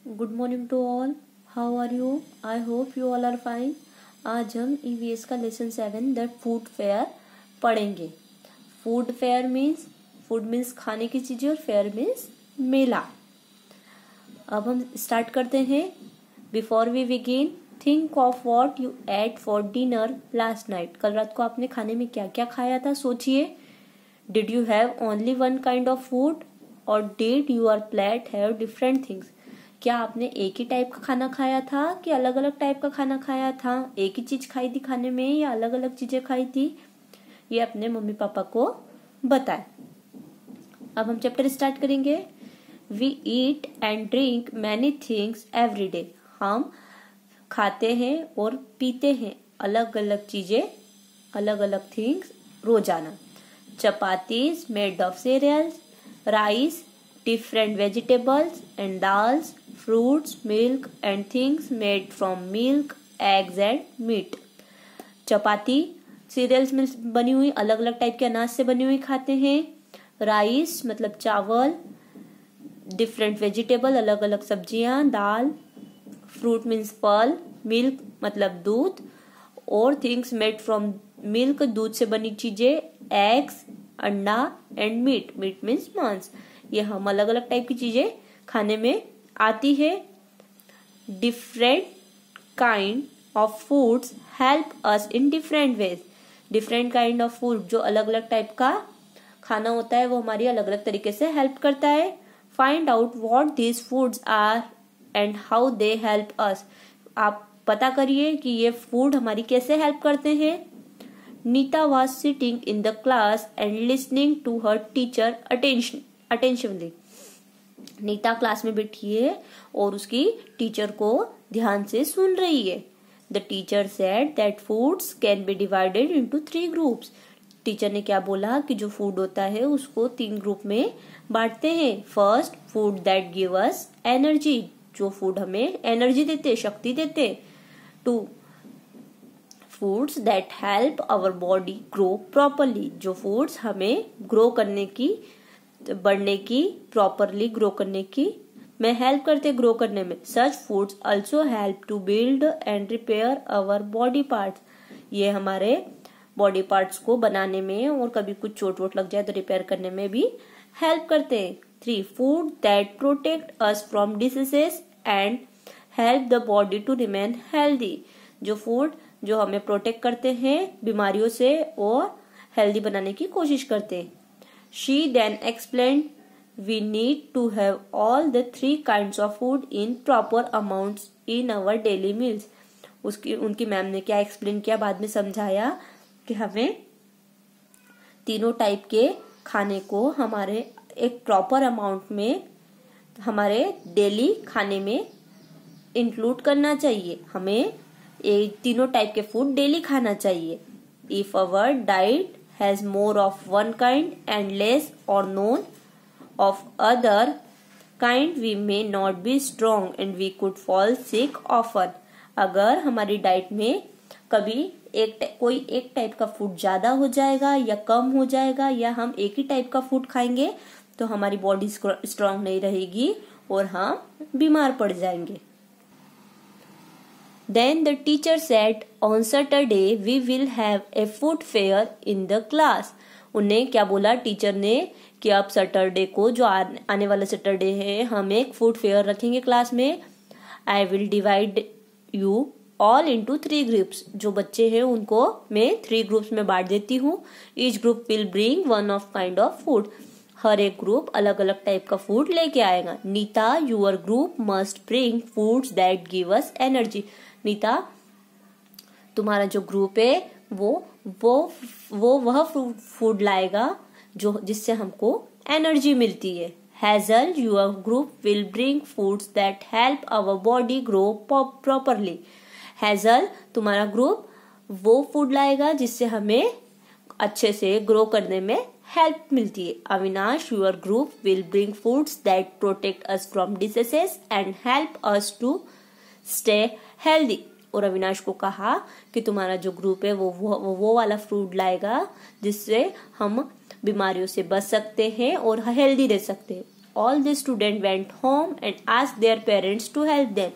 Good morning to all. How are you? I hope you all are fine. आज हम EVS का lesson 7 the food fair पढ़ेंगे। Food fair means, food means खाने की चीजें और फेयर मीन्स मेला। अब हम स्टार्ट करते हैं। Before we begin, think of what you ate for dinner last night. कल रात को आपने खाने में क्या क्या खाया था, सोचिए। Did you have only one kind of food or did your plate have different things? क्या आपने एक ही टाइप का खाना खाया था कि अलग अलग टाइप का खाना खाया था? एक ही चीज खाई थी खाने में या अलग अलग चीजें खाई थी? ये अपने मम्मी पापा को बताए। अब हम चैप्टर स्टार्ट करेंगे। We eat and drink many things every day. हम खाते हैं और पीते हैं अलग अलग चीजें, अलग अलग थिंग्स रोजाना। Chapatis made of cereals, rice, different vegetables and dals, fruits, milk and things made from milk, eggs and meat. चपाती सीरियल्स में बनी हुई अलग अलग टाइप के अनाज से बनी हुई खाते हैं। राइस मतलब चावल, डिफरेंट वेजिटेबल अलग अलग सब्जियां, दाल, फ्रूट मीन्स फल, मिल्क मतलब दूध, और थिंग्स मेड फ्रॉम मिल्क दूध से बनी चीजें, एग्स अंडा, एंड मीट मीट मीन्स मांस। ये हम अलग अलग टाइप की चीजें खाने में आती है। Different kind of foods help us in different ways. Different kind of food, जो अलग अलग टाइप का खाना होता है, वो हमारी अलग अलग तरीके से हेल्प करता है। Find out what these foods are and how they help us. आप पता करिए कि ये फूड हमारी कैसे हेल्प करते हैं। Nita was sitting in the class and listening to her teacher attentively. Nita class में बैठी है और उसकी टीचर को ध्यान से सुन रही है। The teacher said that foods can be divided into 3 groups. Teacher ने क्या बोला कि जो फूड होता है उसको 3 ग्रुप में बांटते हैं। First, food that give us energy, जो फूड हमें एनर्जी देते, शक्ति देते। 2, foods that help our body grow properly, जो फूड्स हमें ग्रो करने की, बढ़ने की, प्रॉपरली ग्रो करने की में हेल्प करते, ग्रो करने में। Such foods also help to build and repair our body parts. ये हमारे बॉडी पार्ट्स को बनाने में और कभी कुछ चोट वोट लग जाए तो रिपेयर करने में भी हेल्प करते हैं। 3, food that protect us from diseases and help the body to remain healthy, जो फूड जो हमें प्रोटेक्ट करते हैं बीमारियों से और हेल्दी बनाने की कोशिश करते हैं। She then explained we need to have all the 3 kinds of food in proper amounts in our daily meals. उनकी मैम ने क्या एक्सप्लेन किया, बाद में समझाया कि हमें तीनों टाइप के खाने को हमारे एक प्रॉपर अमाउंट में हमारे डेली खाने में इंक्लूड करना चाहिए। हमें तीनों टाइप के फूड डेली खाना चाहिए। If our diet has more of one kind and less or none of other kind we may not be strong and we could fall sick often. अगर हमारी डाइट में कभी कोई एक टाइप का फूड ज्यादा हो जाएगा या कम हो जाएगा, या हम एक ही टाइप का फूड खाएंगे तो हमारी बॉडी स्ट्रांग नहीं रहेगी और हम बीमार पड़ जाएंगे। Then the teacher said, on Saturday we will have a food fair in the class. उन्हें क्या बोला टीचर ने कि अब सैटरडे को, जो आने वाला सैटरडे है, हम एक फूड फेयर रखेंगे क्लास में। I will divide you all into 3 groups. जो बच्चे हैं उनको मैं 3 ग्रुप्स में बांट देती हूँ। Each group will bring one of kind of food. हर एक ग्रुप अलग अलग टाइप का फूड लेके आएगा। Nita, your group must bring foods that give us energy. Nita, तुम्हारा जो ग्रुप है वह फूड लाएगा जो जिससे हमको एनर्जी मिलती है। Hazel, your group will bring foods that help our body grow properly. Hazel, तुम्हारा ग्रुप वो फूड लाएगा जिससे हमें अच्छे से ग्रो करने में हेल्प मिलती है। Avinash, your group will bring foods that protect us from diseases and help us to stay healthy. और अविनाश को कहा कि तुम्हारा जो ग्रुप है वो वाला फूड लाएगा जिससे हम बीमारियों से बच सकते हैं और हेल्दी रह सकते हैं। All the students went home and asked their parents to help them.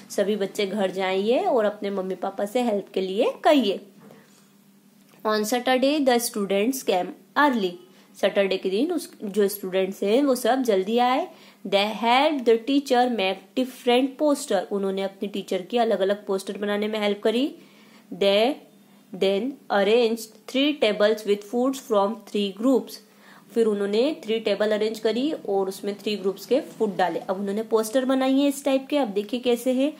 सभी बच्चे घर जाइए और अपने मम्मी पापा से हेल्प के लिए कहिए. On Saturday the students came early. Saturday के दिन जो स्टूडेंट्स हैं वो सब जल्दी आए. They helped the teacher make different poster. उन्होंने अपनी टीचर की अलग अलग पोस्टर बनाने में हेल्प करी. They then arranged 3 tables with foods from 3 groups. फिर उन्होंने 3 टेबल अरेंज करी और उसमें 3 ग्रुप्स के फूड डाले. अब उन्होंने पोस्टर बनाई है इस टाइप के. अब देखिए कैसे है.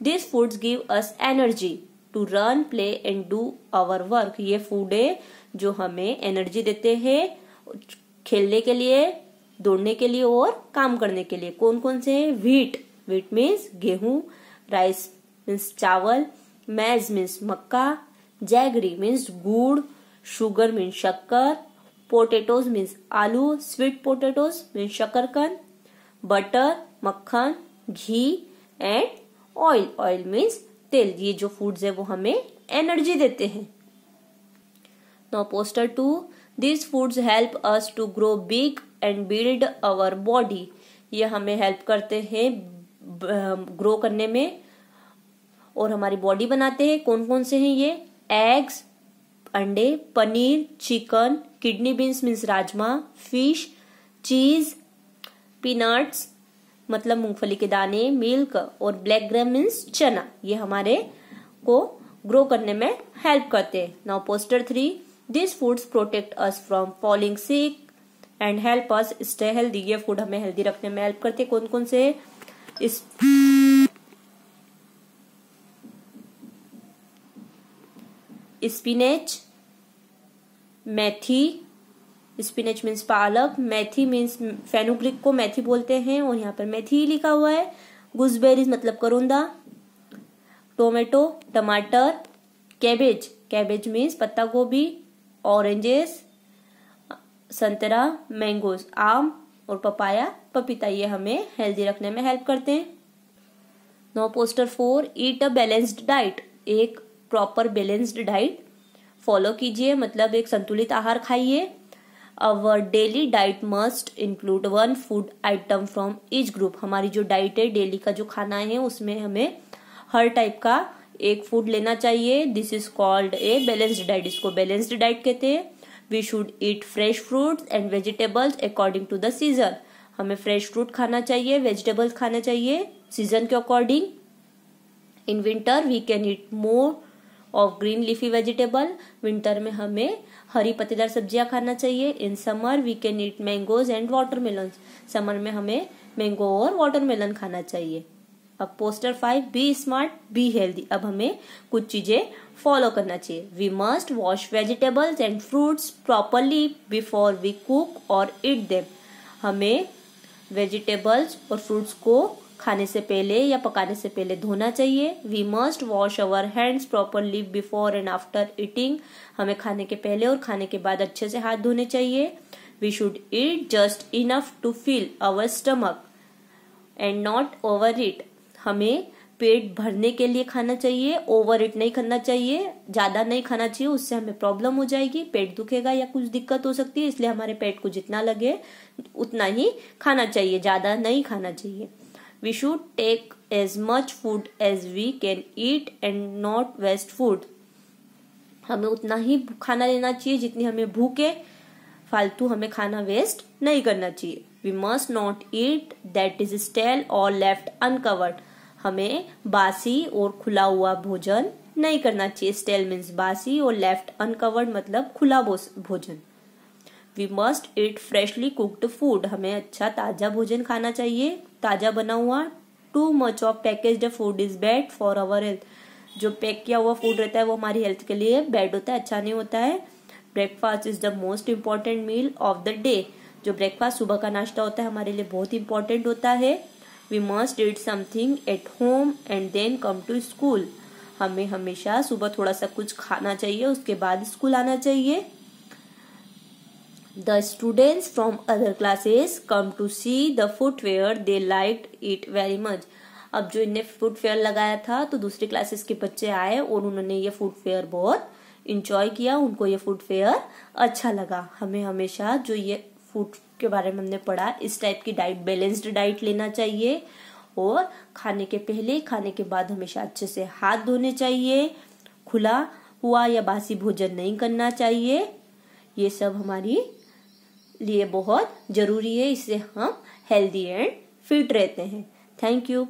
This foods give us energy to run play and do our work. ये फूड है जो हमें एनर्जी देते हैं खेलने के लिए, दौड़ने के लिए और काम करने के लिए. कौन कौन से हैं? व्हीट मीन्स गेहूं, राइस मीन्स चावल, मैज मीन्स मक्का, जैगरी मीन्स गुड़, शुगर मीन्स शक्कर, पोटेटोज मीन्स आलू, स्वीट पोटेटोज मीन्स शकरकंद, बटर मक्खन, घी एंड ऑयल मीन्स तेल. ये जो फूड्स है वो हमें एनर्जी देते हैं. Now poster 2. These foods help us to grow big and build our body. ये हमें हेल्प करते हैं ग्रो करने में और हमारी बॉडी बनाते हैं. कौन कौन से हैं ये? एग्स अंडे, paneer, chicken, kidney beans means rajma, fish, चीज, पीनट्स मतलब मूंगफली के दाने, मिल्क और ब्लैक ग्राम मीन्स चना. ये हमारे को ग्रो करने में हेल्प करते हैं. Now poster 3. These foods protect us from falling sick and help us stay healthy. ये फूड हमें हेल्दी रखने में हेल्प करते हैं. कौन कौन से? स्पिनेच, मेथी, स्पिनेच मीन्स पालक, मेथी मीन्स फेनुग्रीक को मेथी बोलते हैं और यहाँ पर मेथी लिखा हुआ है. गुजबेरीज मतलब करोंदा, टोमेटो टमाटर, कैबेज मीन्स पत्ता गोभी, ऑरेंजेस संतरा, मैंगोज आम और पपाया पपीता. ये हमें हेल्दी रखने में हेल्प करते हैं. Now poster 4. Eat a balanced diet. एक प्रॉपर बैलेंस्ड डाइट फॉलो कीजिए मतलब एक संतुलित आहार खाइए. Our daily diet must include 1 food item from each group. हमारी जो डाइट है डेली का जो खाना है उसमें हमें हर टाइप का एक फूड लेना चाहिए. This is called a balanced diet. इसको बैलेंस्ड डाइट कहते हैं. We should eat fresh fruits and vegetables according to the season. हमें फ्रेश फ्रूट खाना चाहिए, वेजिटेबल्स खाना चाहिए सीजन के according. In winter we can eat more of green leafy vegetable. Winter में हमें हरी पत्तेदार सब्जियां खाना चाहिए. In summer we can eat mangoes and watermelon. Summer में हमें मैंगो और वाटरमेलन खाना चाहिए. अब poster 5. Be smart be healthy. अब हमें कुछ चीजें फॉलो करना चाहिए. We must wash vegetables and fruits properly before we cook और ईट देम. हमें वेजिटेबल्स और फ्रूट्स को खाने से पहले या पकाने से पहले धोना चाहिए. We must wash our hands properly before and after eating. हमें खाने के पहले और खाने के बाद अच्छे से हाथ धोने चाहिए. We should eat just enough to fill our stomach and not overeat. हमें पेट भरने के लिए खाना चाहिए, ओवर ईट नहीं खाना चाहिए, ज्यादा नहीं खाना चाहिए. उससे हमें प्रॉब्लम हो जाएगी, पेट दुखेगा या कुछ दिक्कत हो सकती है. इसलिए हमारे पेट को जितना लगे उतना ही खाना चाहिए, ज्यादा नहीं खाना चाहिए. We should take as much food as we can eat and not waste food. हमें उतना ही खाना लेना चाहिए जितनी हमें भूख है. फालतू हमें खाना वेस्ट नहीं करना चाहिए. We must not eat that is stale और लेफ्ट अनकवर्ड. हमें बासी और खुला हुआ भोजन नहीं करना चाहिए. स्टेल मीन्स बासी और लेफ्ट अनकवर्ड मतलब खुला भोजन. We must eat freshly cooked food. हमें अच्छा ताजा भोजन खाना चाहिए, ताजा बना हुआ. Too much of packaged food is bad for our health. जो पैक किया हुआ फूड रहता है वो हमारी हेल्थ के लिए बैड होता है, अच्छा नहीं होता है. Breakfast is the most important meal of the day. जो ब्रेकफास्ट सुबह का नाश्ता होता है हमारे लिए बहुत इंपॉर्टेंट होता है. We must eat something at home and then come to school. हमें हमेशा सुबह थोड़ा सा कुछ खाना चाहिए, उसके बाद स्कूल आना चाहिए. The students from other classes come to see the footwear they liked it very much. अब जो इनने फुटवेयर लगाया था तो दूसरी क्लासेस के बच्चे आए और उन्होंने ये फुटवेयर बहुत इंजॉय किया, उनको ये फुटवेयर अच्छा लगा. हमें हमेशा जो ये के बारे में हमने पढ़ा। इस टाइप की डाइट, बैलेंस्ड डाइट लेना चाहिए और खाने के पहले खाने के बाद हमेशा अच्छे से हाथ धोने चाहिए। खुला हुआ या बासी भोजन नहीं करना चाहिए। ये सब हमारी लिए बहुत जरूरी है, इससे हम हेल्दी एंड फिट रहते हैं। Thank you.